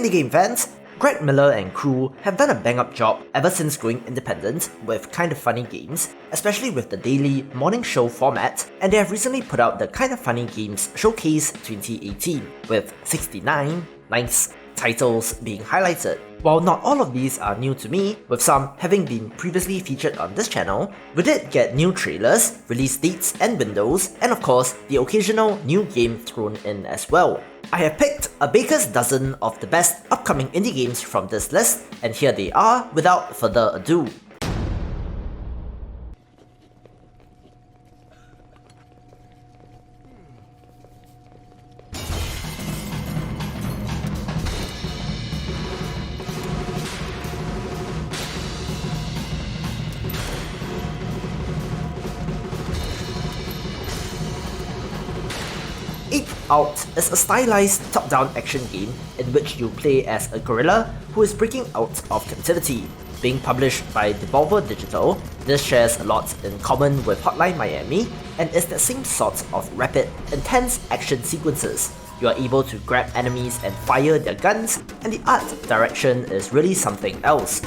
indie game fans, Greg Miller and crew have done a bang-up job ever since going independent with Kinda Funny games, especially with the daily morning show format, and they have recently put out the Kinda Funny Games Showcase 2018, with 69 nice titles being highlighted. While not all of these are new to me, with some having been previously featured on this channel, we did get new trailers, release dates and windows, and of course, the occasional new game thrown in as well. I have picked a baker's dozen of the best upcoming indie games from this list, and here they are without further ado. Ape Out is a stylized top-down action game in which you play as a gorilla who is breaking out of captivity. Being published by Devolver Digital, this shares a lot in common with Hotline Miami and is the same sort of rapid, intense action sequences. You are able to grab enemies and fire their guns, and the art direction is really something else.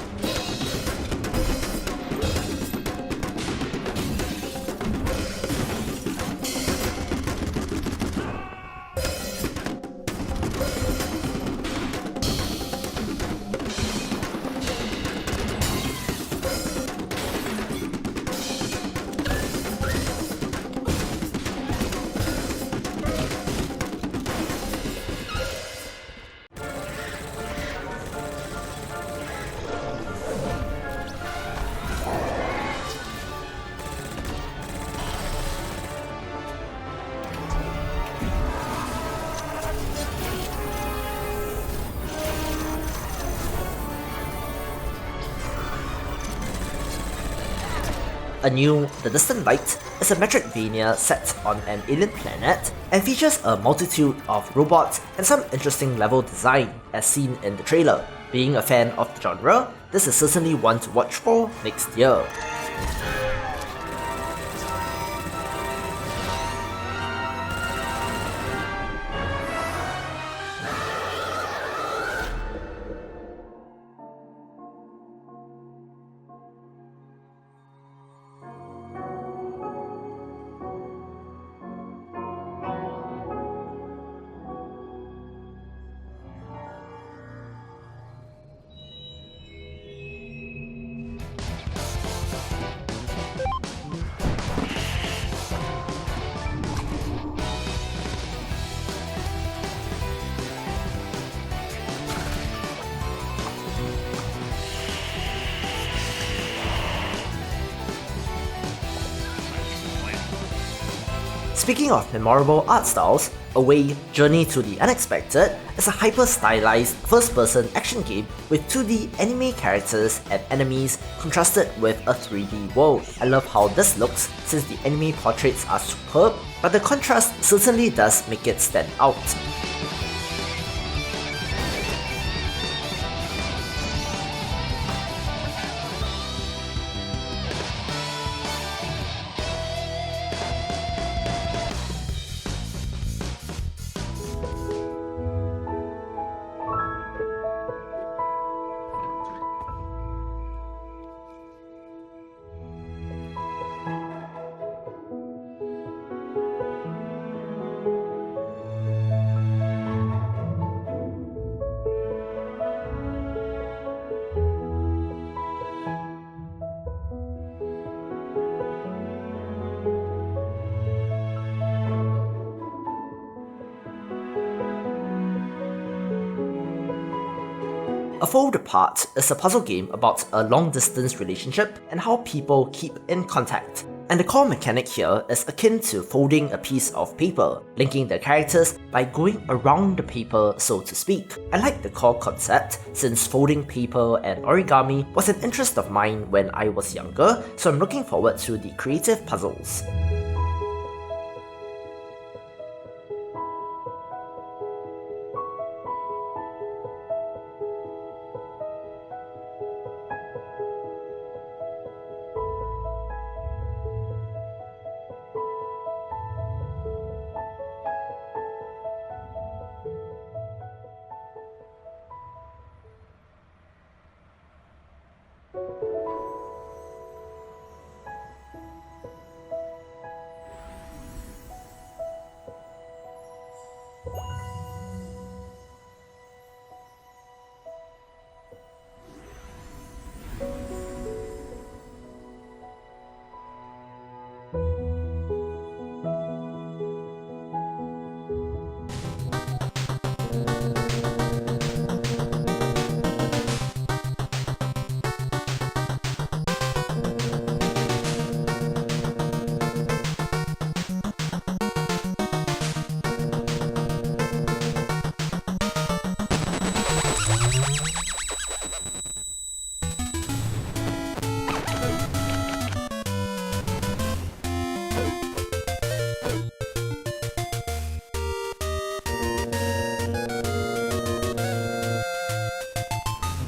Anew, The Distant Light is a Metroidvania set on an alien planet and features a multitude of robots and some interesting level design as seen in the trailer. Being a fan of the genre, this is certainly one to watch for next year. Speaking of memorable art styles, Away, Journey to the Unexpected is a hyper-stylized first-person action game with 2D anime characters and enemies contrasted with a 3D world. I love how this looks since the anime portraits are superb, but the contrast certainly does make it stand out. A Fold Apart is a puzzle game about a long-distance relationship and how people keep in contact. And the core mechanic here is akin to folding a piece of paper, linking the characters by going around the paper, so to speak. I like the core concept since folding paper and origami was an interest of mine when I was younger, so I'm looking forward to the creative puzzles.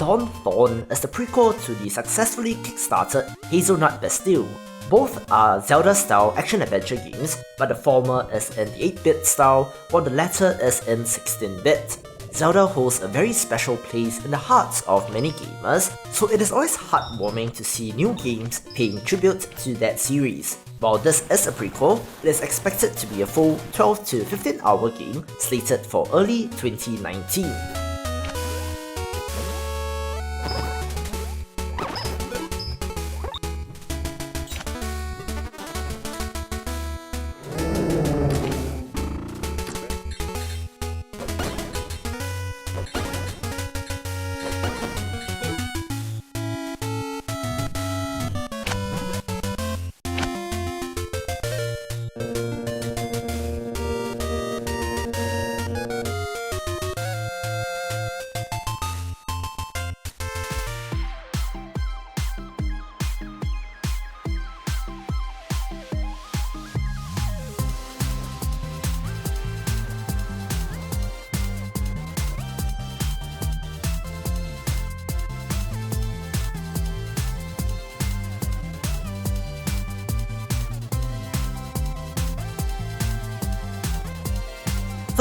Dawnthorn is the prequel to the successfully kickstarted Hazelnut Bastille. Both are Zelda-style action-adventure games, but the former is in the 8-bit style, while the latter is in 16-bit. Zelda holds a very special place in the hearts of many gamers, so it is always heartwarming to see new games paying tribute to that series. While this is a prequel, it is expected to be a full 12 to 15 hour game slated for early 2019.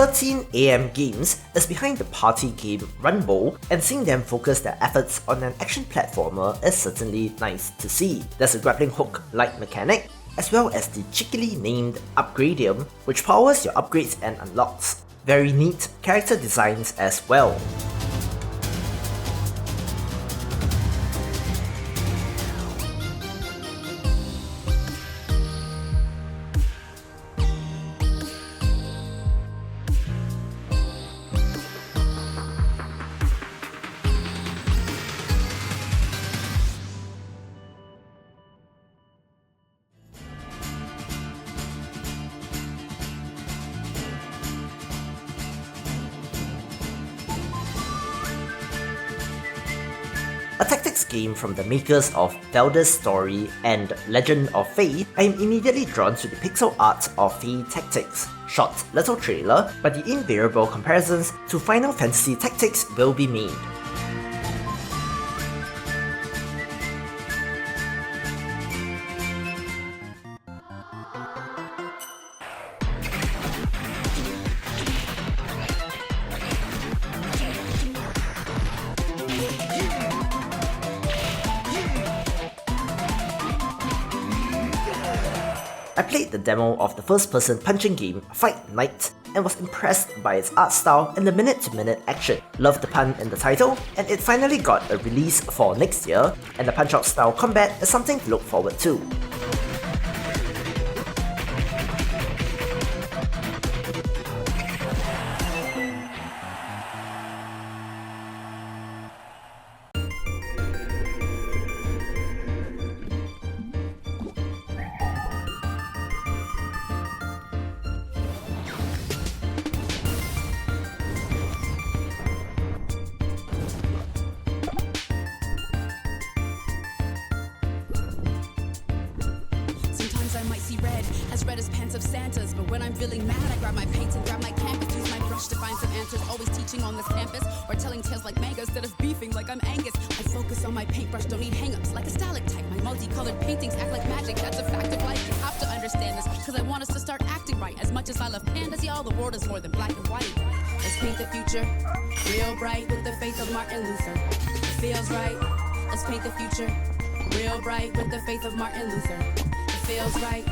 13 AM Games is behind the party game Run Bowl, and seeing them focus their efforts on an action platformer is certainly nice to see. There's a grappling hook-like mechanic, as well as the cheekily named Upgradium, which powers your upgrades and unlocks. Very neat character designs as well. A tactics game from the makers of Baldur's Story and Legend of Fae, I am immediately drawn to the pixel art of Fae Tactics. Short little trailer, but the invariable comparisons to Final Fantasy Tactics will be made. I played the demo of the first-person punching game Fight Night and was impressed by its art style and the minute-to-minute action. Loved the pun in the title, and it finally got a release for next year, and the punch-out style combat is something to look forward to. Red as pants of Santas, but when I'm feeling mad, I grab my paints and grab my canvas, use my brush to find some answers. Always teaching on this campus, or telling tales like manga instead of beefing like I'm Angus. I focus on my paintbrush, don't need hang-ups like a stalactite. My multicolored paintings act like magic, that's a fact of life. You have to understand this, cause I want us to start acting right. As much as I love pandas, y'all, the world is more than black and white. Let's paint the future real bright with the faith of Martin Luther. It feels right. Let's paint the future real bright with the faith of Martin Luther. It feels right.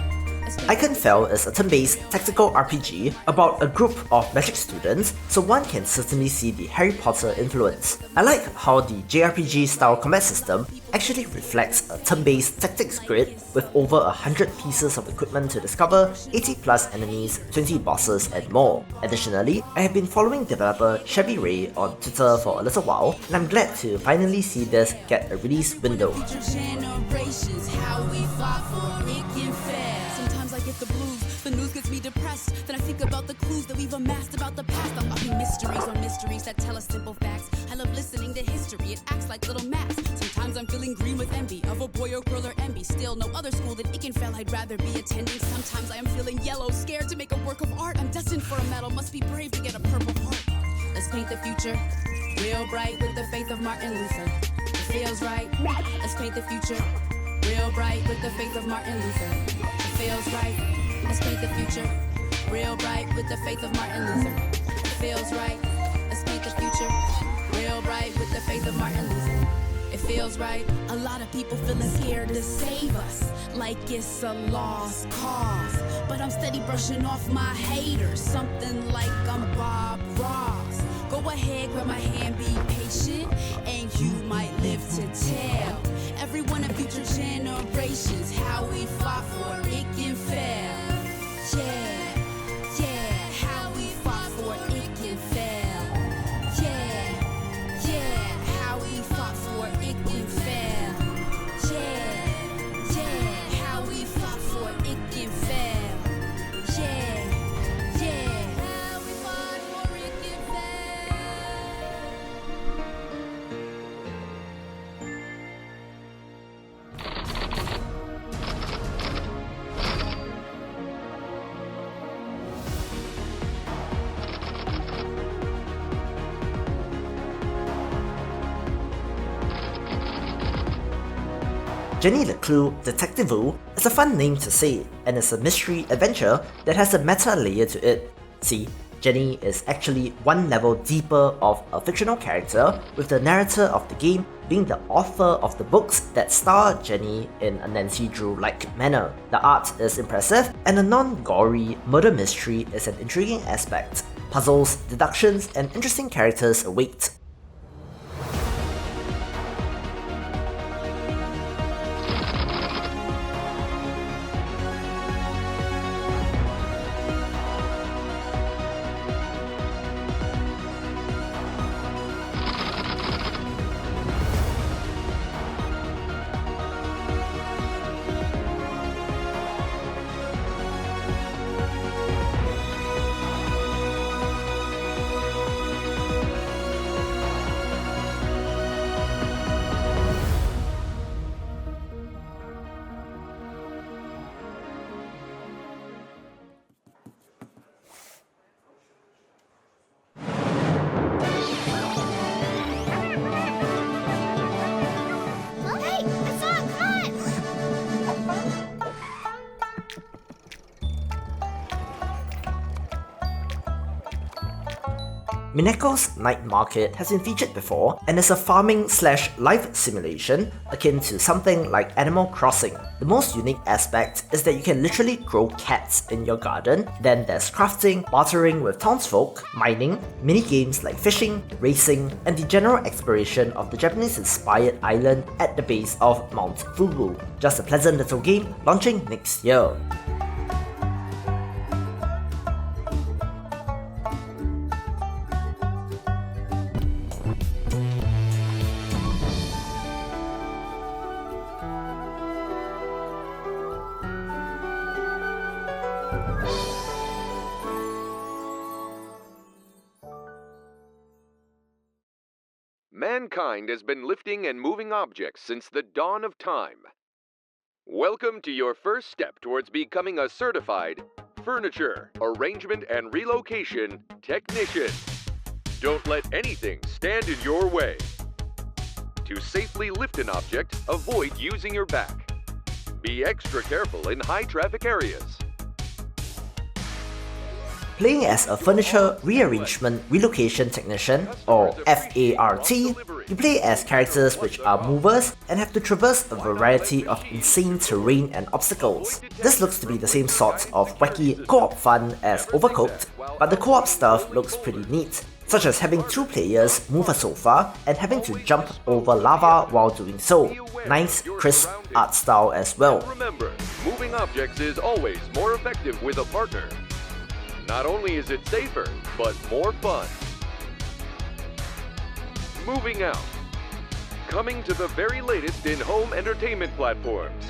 Ikenfell is a turn-based tactical RPG about a group of magic students, so one can certainly see the Harry Potter influence. I like how the JRPG-style combat system actually reflects a turn-based tactics grid with over 100 pieces of equipment to discover, 80 plus enemies, 20 bosses, and more. Additionally, I have been following developer Chevy Ray on Twitter for a little while, and I'm glad to finally see this get a release window. I get the blues, the news gets me depressed. Then I think about the clues that we've amassed about the past. Unlocking mysteries on mysteries that tell us simple facts. I love listening to history, it acts like little maps. Sometimes I'm feeling green with envy of a boy or girl or envy. Still no other school than Ikenfell I'd rather be attending. Sometimes I am feeling yellow, scared to make a work of art. I'm destined for a medal, must be brave to get a purple heart. Let's paint the future Real bright with the faith of Martin Luther. It feels right. Let's paint the future. Real bright with the faith of Martin Luther. It feels right. Let's paint the future. Real bright with the faith of Martin Luther. It feels right. Let's paint the future. Real bright with the faith of Martin Luther. It feels right. A lot of people feeling scared to save us, like it's a lost cause. But I'm steady brushing off my haters, something like I'm Bob Ross. Go ahead, grab my hand, be patient, and you might live to tell everyone in future generations how we fought for Ikenfell. Yeah, how we fought for Ikenfell. Yeah, how we fought for Ikenfell. Yeah, how we fought for Ikenfell. Yeah, how we fought for Ikenfell. Jenny LeClue, Detectivu is a fun name to say, and it's a mystery adventure that has a meta layer to it. See, Jenny is actually one level deeper of a fictional character, with the narrator of the game being the author of the books that star Jenny in a Nancy Drew-like manner. The art is impressive, and the non-gory murder mystery is an intriguing aspect. Puzzles, deductions, and interesting characters await. Mineko's night market has been featured before and is a farming/life simulation akin to something like Animal Crossing. The most unique aspect is that you can literally grow cats in your garden. Then there's crafting, bartering with townsfolk, mining, mini-games like fishing, racing, and the general exploration of the Japanese-inspired island at the base of Mount Fugu. Just a pleasant little game launching next year. Mankind has been lifting and moving objects since the dawn of time. Welcome to your first step towards becoming a certified furniture, arrangement, and relocation technician. Don't let anything stand in your way. To safely lift an object, avoid using your back. Be extra careful in high-traffic areas. Playing as a Furniture Rearrangement Relocation Technician, or FART, you play as characters which are movers and have to traverse a variety of insane terrain and obstacles. This looks to be the same sort of wacky co-op fun as Overcooked, but the co-op stuff looks pretty neat, such as having two players move a sofa and having to jump over lava while doing so. Nice, crisp art style as well. Remember, moving objects is always more effective with a partner. Not only is it safer, but more fun. Moving Out. Coming to the very latest in home entertainment platforms.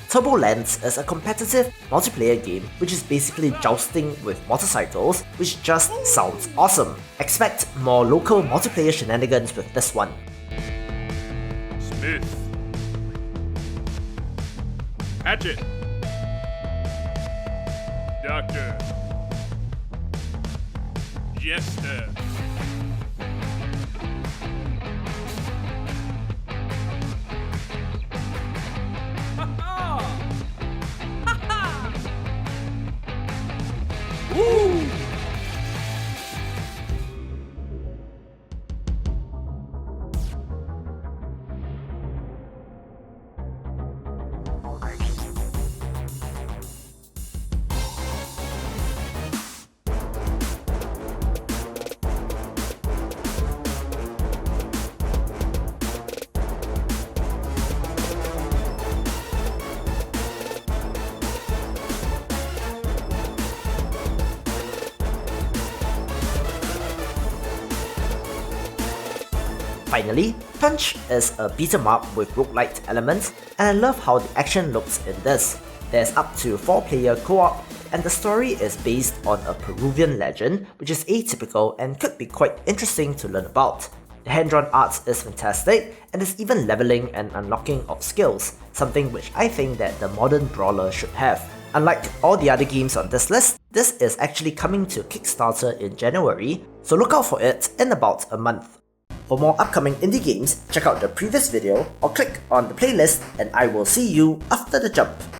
Turbolance is a competitive multiplayer game which is basically jousting with motorcycles, which just sounds awesome. Expect more local multiplayer shenanigans with this one. Smith. Hatchet. Doctor. Jester. Woo! Finally, Tunche is a beat-em-up with roguelite elements, and I love how the action looks in this. There's up to 4-player co-op, and the story is based on a Peruvian legend, which is atypical and could be quite interesting to learn about. The hand-drawn art is fantastic, and there's even leveling and unlocking of skills, something which I think that the modern brawler should have. Unlike all the other games on this list, this is actually coming to Kickstarter in January, so look out for it in about a month. For more upcoming indie games, check out the previous video or click on the playlist, and I will see you after the jump.